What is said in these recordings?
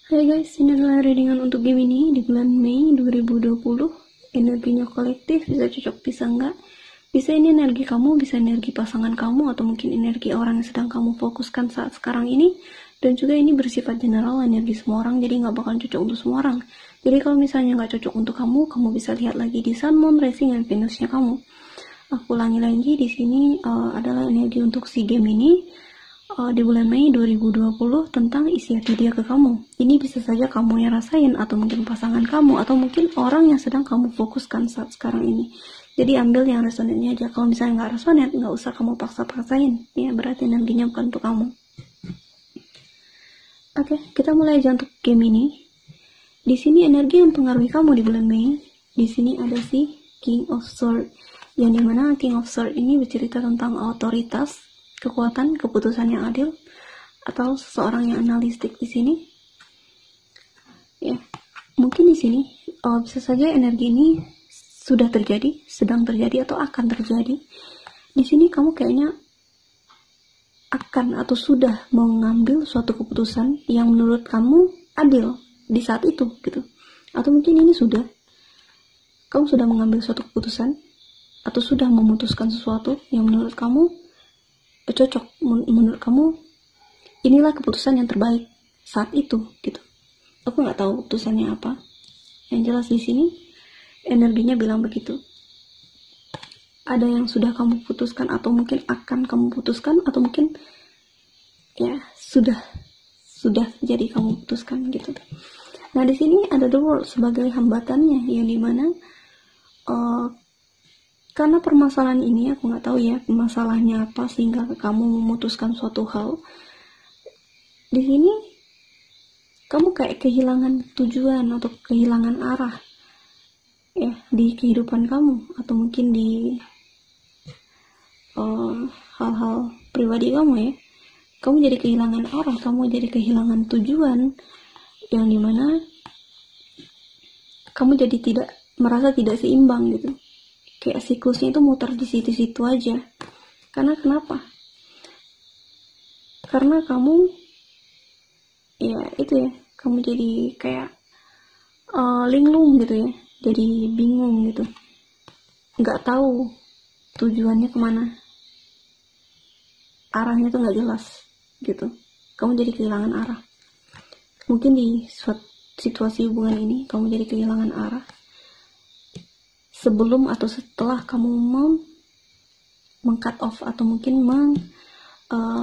Hai guys, ini adalah readingan untuk game ini di bulan Mei 2020. Energinya kolektif, bisa cocok, bisa enggak. Bisa ini energi kamu, bisa energi pasangan kamu, atau mungkin energi orang yang sedang kamu fokuskan saat sekarang ini. Dan juga ini bersifat general, energi semua orang, jadi nggak bakal cocok untuk semua orang. Jadi kalau misalnya nggak cocok untuk kamu, kamu bisa lihat lagi di Sun, Moon, Rising, dan Venusnya kamu. Aku ulangi lagi, di sini adalah energi untuk si game ini. Di bulan Mei 2020 tentang isi hati dia ke kamu. Ini bisa saja kamu yang rasain, atau mungkin pasangan kamu, atau mungkin orang yang sedang kamu fokuskan saat sekarang ini. Jadi ambil yang resonannya aja. Kalau misalnya nggak resonan, nggak usah kamu paksa-paksain. Ya berarti energinya bukan untuk kamu. Oke, kita mulai aja untuk game ini. Di sini energi yang mempengaruhi kamu di bulan Mei. Di sini ada si King of Swords, yang dimana King of Swords ini bercerita tentang otoritas, kekuatan, keputusan yang adil, atau seseorang yang analistik di sini. Ya, mungkin di sini bisa saja energi ini sudah terjadi, sedang terjadi, atau akan terjadi. Di sini kamu kayaknya akan atau sudah mengambil suatu keputusan yang menurut kamu adil di saat itu, gitu. Atau mungkin ini kamu sudah mengambil suatu keputusan atau sudah memutuskan sesuatu yang menurut kamu cocok, menurut kamu inilah keputusan yang terbaik saat itu, gitu. Aku nggak tahu keputusannya apa. Yang jelas di sini energinya bilang begitu. Ada yang sudah kamu putuskan, atau mungkin akan kamu putuskan, atau mungkin ya sudah jadi kamu putuskan, gitu. Nah di sini ada the world sebagai hambatannya, yang dimana karena permasalahan ini, aku nggak tahu ya masalahnya apa sehingga kamu memutuskan suatu hal. Di sini kamu kayak kehilangan tujuan atau kehilangan arah ya di kehidupan kamu, atau mungkin di hal-hal pribadi kamu ya. Kamu jadi kehilangan arah, kamu jadi kehilangan tujuan, yang dimana kamu jadi merasa tidak seimbang, gitu. Kayak siklusnya itu muter di situ-situ aja. Karena kenapa? Karena kamu ya itu ya, kamu jadi kayak linglung gitu ya, jadi bingung gitu, nggak tahu tujuannya kemana, arahnya tuh nggak jelas gitu. Kamu jadi kehilangan arah. Mungkin di suatu situasi hubungan ini kamu jadi kehilangan arah sebelum atau setelah kamu meng-cut off atau mungkin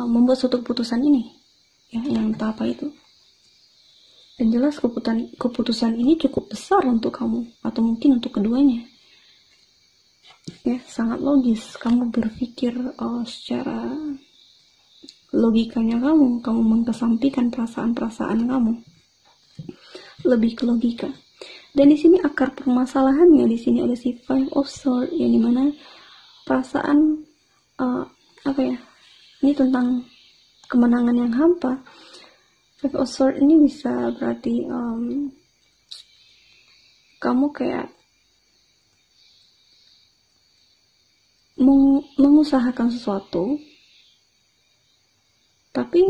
membuat suatu keputusan ini ya, yang entah apa itu. Dan jelas keputusan ini cukup besar untuk kamu, atau mungkin untuk keduanya ya, sangat logis. Kamu berpikir secara logikanya, kamu mengesampingkan perasaan kamu, lebih ke logika. Dan di sini akar permasalahannya, di sini ada si Five of Swords, yang dimana perasaan ini tentang kemenangan yang hampa. Five of Swords ini bisa berarti kamu kayak mengusahakan sesuatu, tapi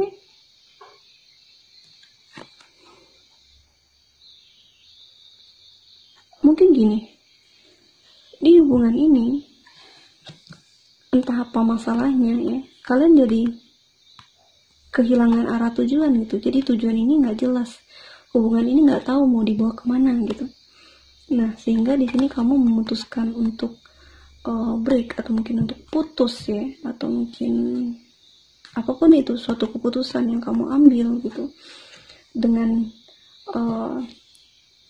mungkin gini, di hubungan ini entah apa masalahnya ya, kalian jadi kehilangan arah tujuan gitu. Jadi tujuan ini nggak jelas, hubungan ini nggak tahu mau dibawa kemana gitu. Nah sehingga di sini kamu memutuskan untuk break, atau mungkin untuk putus ya, atau mungkin apapun itu, suatu keputusan yang kamu ambil gitu, dengan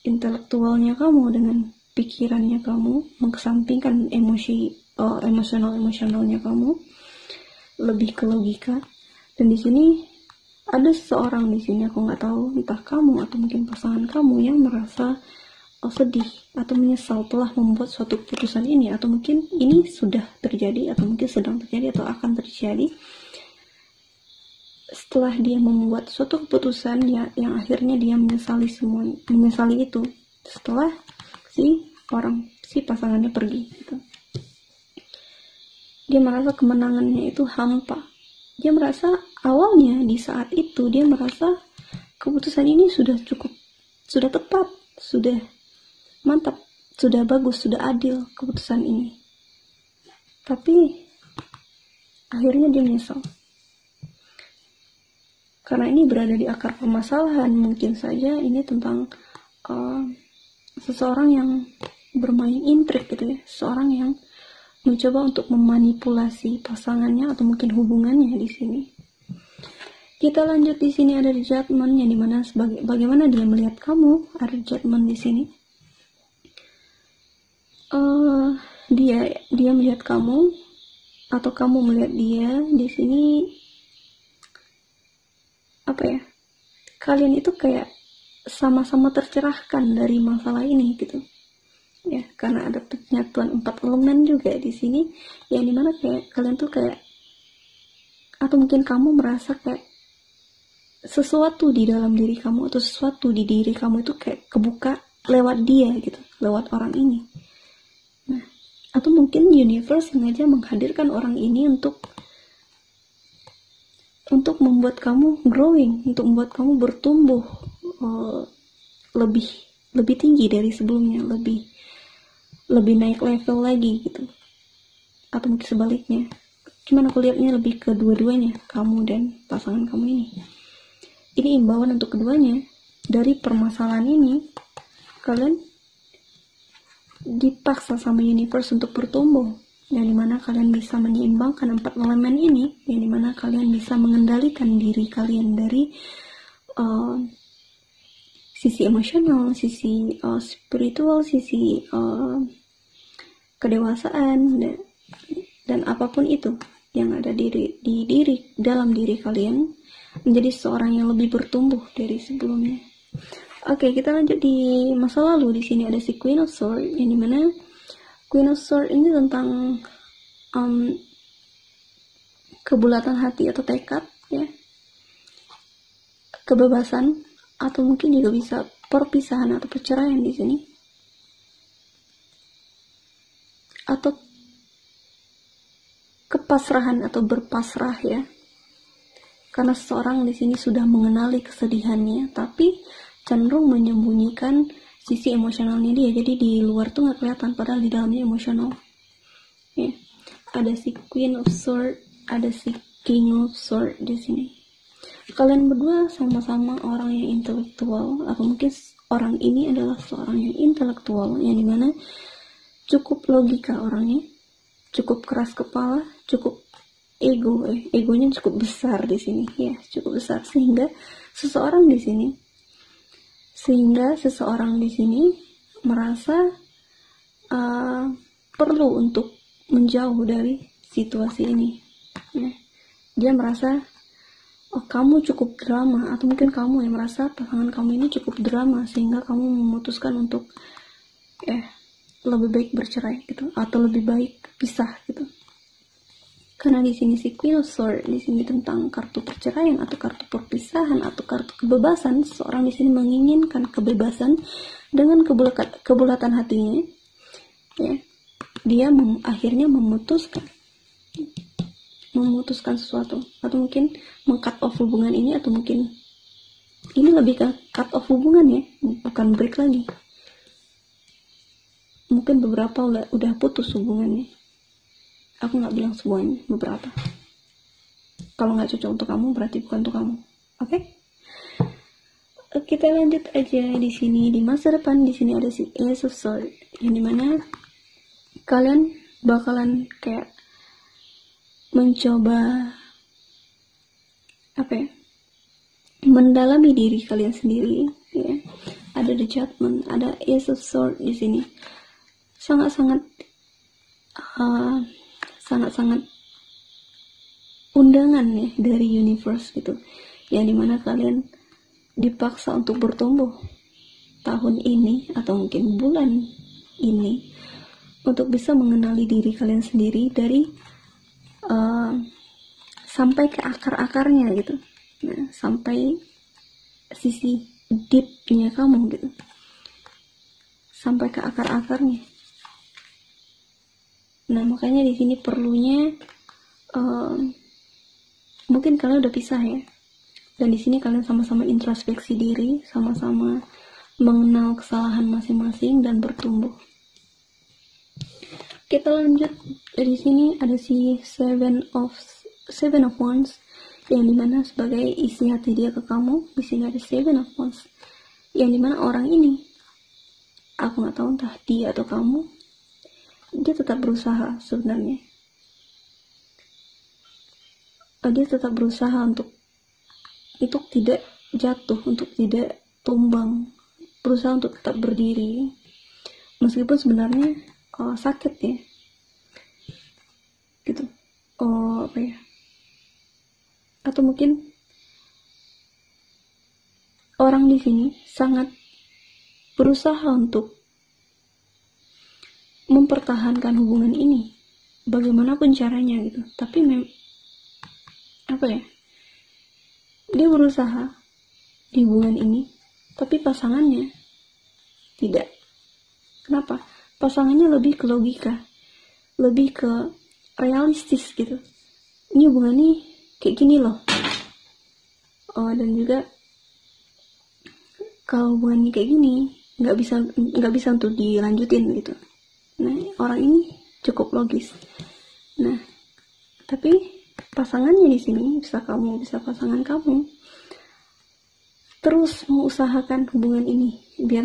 intelektualnya kamu, dengan pikirannya kamu, mengesampingkan emosionalnya kamu, lebih ke logika. Dan di sini ada seseorang di sini, aku nggak tahu entah kamu atau mungkin pasangan kamu, yang merasa sedih atau menyesal telah membuat suatu keputusan ini, atau mungkin ini sudah terjadi, atau mungkin sedang terjadi, atau akan terjadi. Setelah dia membuat suatu keputusan yang akhirnya dia menyesali itu setelah si pasangannya pergi gitu. Dia merasa kemenangannya itu hampa. Dia merasa awalnya di saat itu dia merasa keputusan ini sudah cukup, sudah tepat, sudah mantap, sudah bagus, sudah adil keputusan ini. Tapi akhirnya dia menyesal. Karena ini berada di akar permasalahan, mungkin saja ini tentang seseorang yang bermain intrik gitu ya, seseorang yang mencoba untuk memanipulasi pasangannya atau mungkin hubungannya di sini. Kita lanjut di sini ada judgment yang dimana bagaimana dia melihat kamu, ada judgment di sini. Dia melihat kamu atau kamu melihat dia di sini, apa ya? Kalian itu kayak sama-sama tercerahkan dari masalah ini gitu. Ya, karena ada penyatuan 4 elemen juga di sini, yang dimana kayak kalian tuh kayak, atau mungkin kamu merasa kayak sesuatu di dalam diri kamu atau sesuatu di diri kamu itu kayak kebuka lewat dia gitu, lewat orang ini. Nah, atau mungkin universe sengaja menghadirkan orang ini untuk membuat kamu growing, untuk membuat kamu bertumbuh lebih tinggi dari sebelumnya, lebih naik level lagi gitu. Atau mungkin sebaliknya, cuman aku lihatnya lebih ke dua-duanya, kamu dan pasangan kamu ini. Ini imbauan untuk keduanya. Dari permasalahan ini kalian dipaksa sama universe untuk bertumbuh, yang dimana kalian bisa menyeimbangkan 4 elemen ini, yang dimana kalian bisa mengendalikan diri kalian dari sisi emosional, sisi spiritual, sisi kedewasaan, dan apapun itu yang ada dalam diri kalian, menjadi seorang yang lebih bertumbuh dari sebelumnya. Oke, kita lanjut di masa lalu. Di sini ada si Queen of Swords, yang dimana Queen of Swords ini tentang kebulatan hati atau tekad, ya, kebebasan, atau mungkin juga bisa perpisahan atau perceraian di sini, atau kepasrahan atau berpasrah ya. Karena seseorang di sini sudah mengenali kesedihannya, tapi cenderung menyembunyikan sisi emosionalnya dia. Jadi di luar tuh nggak kelihatan, padahal di dalamnya emosional. Ya. Ada si Queen of Swords, ada si King of Swords di sini. Kalian berdua sama-sama orang yang intelektual, atau mungkin orang ini adalah seorang yang intelektual, yang dimana cukup logika orangnya, cukup keras kepala, cukup egonya cukup besar di sini, ya, cukup besar, sehingga seseorang di sini merasa perlu untuk menjauh dari situasi ini. Ya. Dia merasa, oh, kamu cukup drama, atau mungkin kamu yang merasa pasangan kamu ini cukup drama, sehingga kamu memutuskan untuk lebih baik bercerai gitu, atau lebih baik pisah gitu. Karena di sini si Queen of Swords di sini tentang kartu perceraian atau kartu perpisahan atau kartu kebebasan. Seorang di sini menginginkan kebebasan dengan kebulatan hatinya. Ya, dia akhirnya memutuskan sesuatu, atau mungkin meng-cut off hubungan ini, atau mungkin ini lebih ke cut off hubungan ya, bukan break lagi. Mungkin beberapa udah putus hubungannya. Aku nggak bilang semuanya, beberapa. Kalau nggak cocok untuk kamu, berarti bukan untuk kamu. Oke? Kita lanjut aja di sini. Di masa depan di sini ada si Ace of Swords, yang dimana kalian bakalan kayak mencoba mendalami diri kalian sendiri. Ya. Ada The Judgment, ada Ace of Swords di sini. Sangat-sangat undangan ya dari universe gitu, yang dimana kalian dipaksa untuk bertumbuh tahun ini atau mungkin bulan ini, untuk bisa mengenali diri kalian sendiri dari sampai ke akar-akarnya gitu. Nah, sampai sisi deepnya kamu gitu, sampai ke akar-akarnya. Nah, makanya di sini perlunya mungkin kalian udah pisah ya, Dan di sini kalian sama-sama introspeksi diri, sama-sama mengenal kesalahan masing-masing dan bertumbuh. Kita lanjut. Di sini ada si Seven of Wands, yang dimana sebagai isi hati dia ke kamu. Di sini ada Seven of Wands, yang dimana orang ini, aku nggak tahu entah dia atau kamu, dia tetap berusaha sebenarnya. Dia tetap berusaha untuk tidak jatuh, untuk tidak tumbang, berusaha untuk tetap berdiri meskipun sebenarnya sakit ya, gitu. Apa ya, atau mungkin orang di sini sangat berusaha untuk mempertahankan hubungan ini bagaimanapun caranya gitu, tapi apa ya, dia berusaha di hubungan ini, tapi pasangannya tidak. Kenapa? Pasangannya lebih ke logika, lebih ke realistis gitu. Ini hubungan ini kayak gini loh. Dan juga kalau hubungan ini kayak gini, nggak bisa untuk dilanjutin gitu. Nah, orang ini cukup logis. Nah, tapi pasangannya di sini, bisa kamu, bisa pasangan kamu, terus mengusahakan hubungan ini biar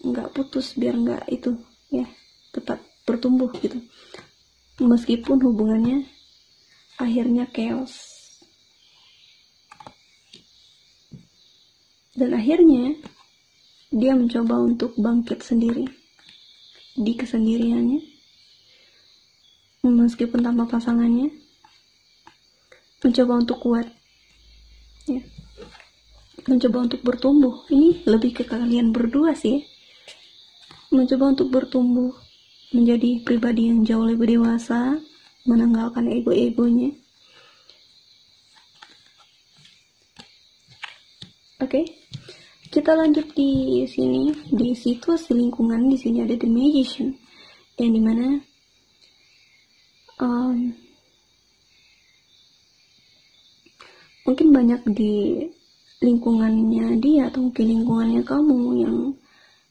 nggak putus, biar nggak itu ya, tetap bertumbuh gitu, meskipun hubungannya akhirnya chaos. Dan akhirnya dia mencoba untuk bangkit sendiri di kesendiriannya, meskipun tanpa pasangannya, mencoba untuk kuat ya, mencoba untuk bertumbuh. Ini lebih ke kalian berdua sih, mencoba untuk bertumbuh menjadi pribadi yang jauh lebih dewasa, menanggalkan ego-egonya. Oke, kita lanjut di sini, di situasi lingkungan. Di sini ada The Magician, yang dimana mungkin banyak di lingkungannya dia, atau mungkin lingkungannya kamu,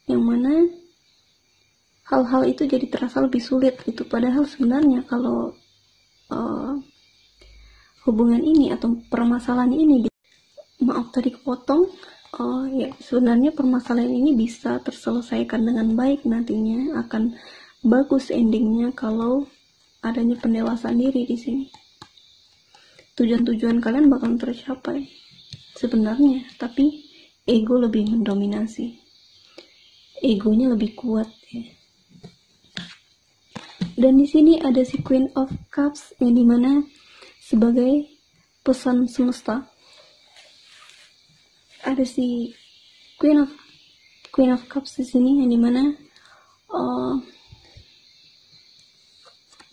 yang mana hal-hal itu jadi terasa lebih sulit gitu. Padahal sebenarnya kalau hubungan ini atau permasalahan ini, maaf tadi kepotong, ya sebenarnya permasalahan ini bisa terselesaikan dengan baik nantinya, akan bagus endingnya kalau adanya pendewasaan diri di sini. Tujuan-tujuan kalian bakal tercapai sebenarnya, tapi ego lebih mendominasi, egonya lebih kuat ya. Dan di sini ada si Queen of Cups, yang dimana sebagai pesan semesta. Ada si Queen of Cups di sini, yang dimana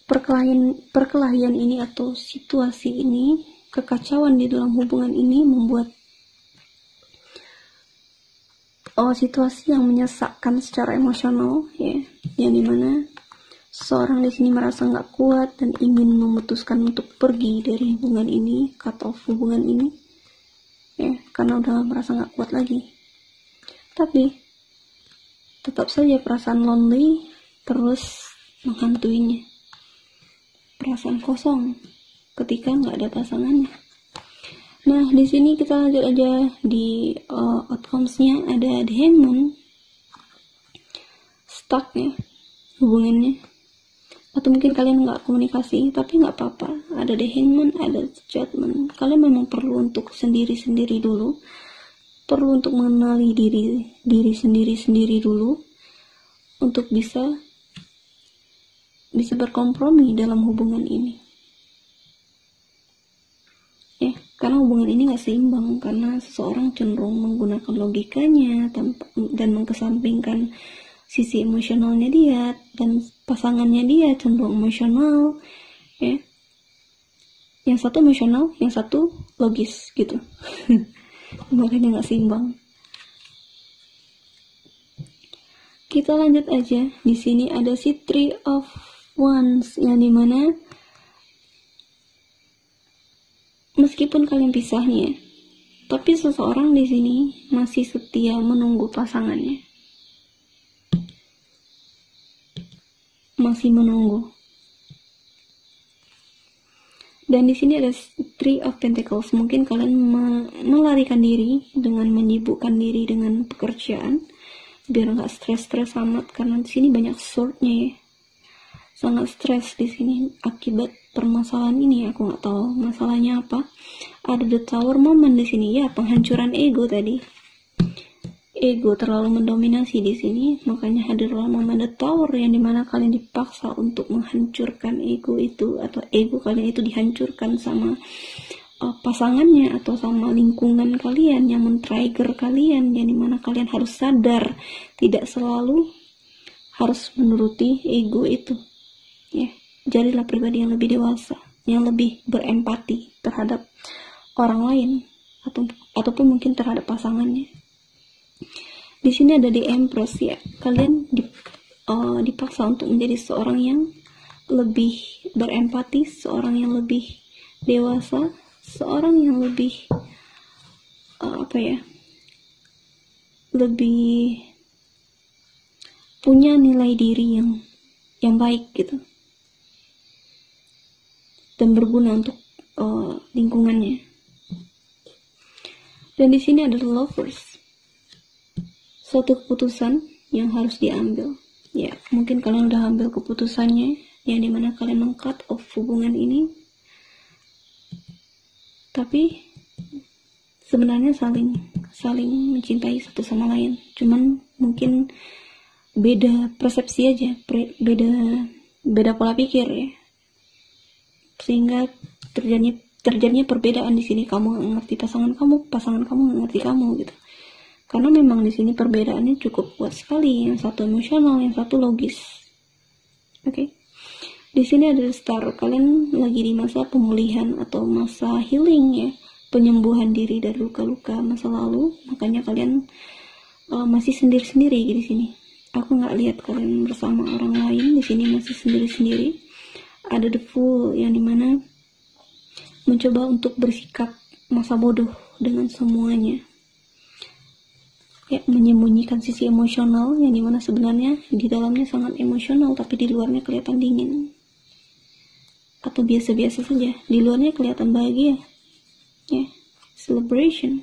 perkelahian ini atau situasi ini, kekacauan di dalam hubungan ini membuat situasi yang menyesakkan secara emosional ya, yang dimana seorang di sini merasa nggak kuat dan ingin memutuskan untuk pergi dari hubungan ini, cut off hubungan ini ya, karena udah merasa nggak kuat lagi. Tapi tetap saja perasaan lonely terus menghantuinya, perasaan kosong ketika nggak ada pasangannya. Nah, di sini kita lanjut aja di outcomes-nya. Ada The Hangman, stuck ya hubungannya, atau mungkin kalian nggak komunikasi, tapi nggak apa-apa. Ada The Hangman, ada Judgment. Kalian memang perlu untuk sendiri-sendiri dulu, perlu untuk mengenali diri sendiri dulu, untuk bisa berkompromi dalam hubungan ini ya, karena hubungan ini nggak seimbang, karena seseorang cenderung menggunakan logikanya dan mengkesampingkan sisi emosionalnya dia, dan pasangannya dia cenderung emosional ya, yang satu emosional, yang satu logis gitu. Makanya nggak seimbang. Kita lanjut aja. Di sini ada si Three of Wands, yang dimana meskipun kalian pisah nih ya, Tapi seseorang di sini masih setia menunggu pasangannya. Masih menunggu. Dan di sini ada Three of Pentacles. Mungkin kalian melarikan diri dengan menyibukkan diri dengan pekerjaan biar nggak stres amat, karena di sini banyak swordnya ya. Sangat stres di sini akibat permasalahan ini. Aku nggak tahu masalahnya apa. Ada the Tower moment di sini ya, penghancuran ego tadi. Ego terlalu mendominasi di sini, makanya hadirlah momen the Tower yang dimana kalian dipaksa untuk menghancurkan ego itu, atau ego kalian itu dihancurkan sama pasangannya atau sama lingkungan kalian yang men-trigger kalian, yang dimana kalian harus sadar tidak selalu harus menuruti ego itu ya. Jadilah pribadi yang lebih dewasa, yang lebih berempati terhadap orang lain ataupun mungkin terhadap pasangannya. Di sini ada The Empress ya. Kalian dipaksa untuk menjadi seorang yang lebih berempati, seorang yang lebih dewasa, seorang yang lebih lebih punya nilai diri yang baik gitu, dan berguna untuk lingkungannya. Dan di sini ada Lovers, suatu keputusan yang harus diambil ya. Mungkin kalian udah ambil keputusannya, yang dimana kalian meng-cut off hubungan ini, tapi sebenarnya saling mencintai satu sama lain, cuman mungkin beda persepsi aja, beda pola pikir ya, sehingga terjadinya perbedaan di sini. Kamu nggak ngerti pasangan kamu nggak ngerti kamu gitu. Karena memang di sini perbedaannya cukup kuat sekali. Yang satu emosional, yang satu logis. Oke. Di sini ada Star. Kalian lagi di masa pemulihan atau masa healing ya, penyembuhan diri dari luka-luka masa lalu. Makanya kalian masih sendiri-sendiri di sini. Aku nggak lihat kalian bersama orang lain. Di sini masih sendiri-sendiri. Ada The Fool yang dimana mencoba untuk bersikap masa bodoh dengan semuanya ya, menyembunyikan sisi emosional yang dimana sebenarnya di dalamnya sangat emosional, tapi di luarnya kelihatan dingin atau biasa-biasa saja. Di luarnya kelihatan bahagia ya, celebration.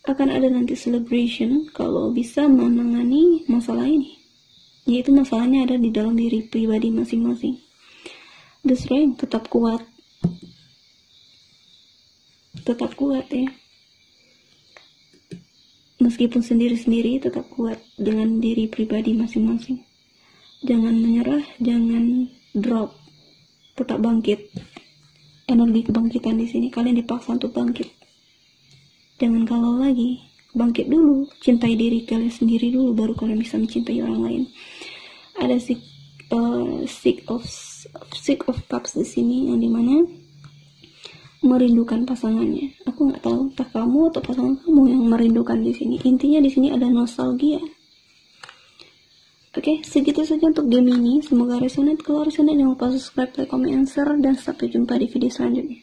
Akan ada nanti celebration kalau bisa menangani masalah ini, yaitu masalahnya ada di dalam diri pribadi masing-masing. The Strength, tetap kuat ya, meskipun sendiri-sendiri tetap kuat dengan diri pribadi masing-masing. Jangan menyerah, jangan drop, tetap bangkit. Energi kebangkitan di sini, kalian dipaksa untuk bangkit. Jangan galau lagi, bangkit dulu, cintai diri kalian sendiri dulu, baru kalian bisa mencintai orang lain. Ada Six of Cups di sini, yang dimana merindukan pasangannya. Aku nggak tahu entah kamu atau pasangan kamu yang merindukan di sini. Intinya di sini ada nostalgia. Oke, segitu saja untuk game ini. Semoga resonate. Kalau resonate jangan lupa subscribe, like, comment, and share, dan sampai jumpa di video selanjutnya.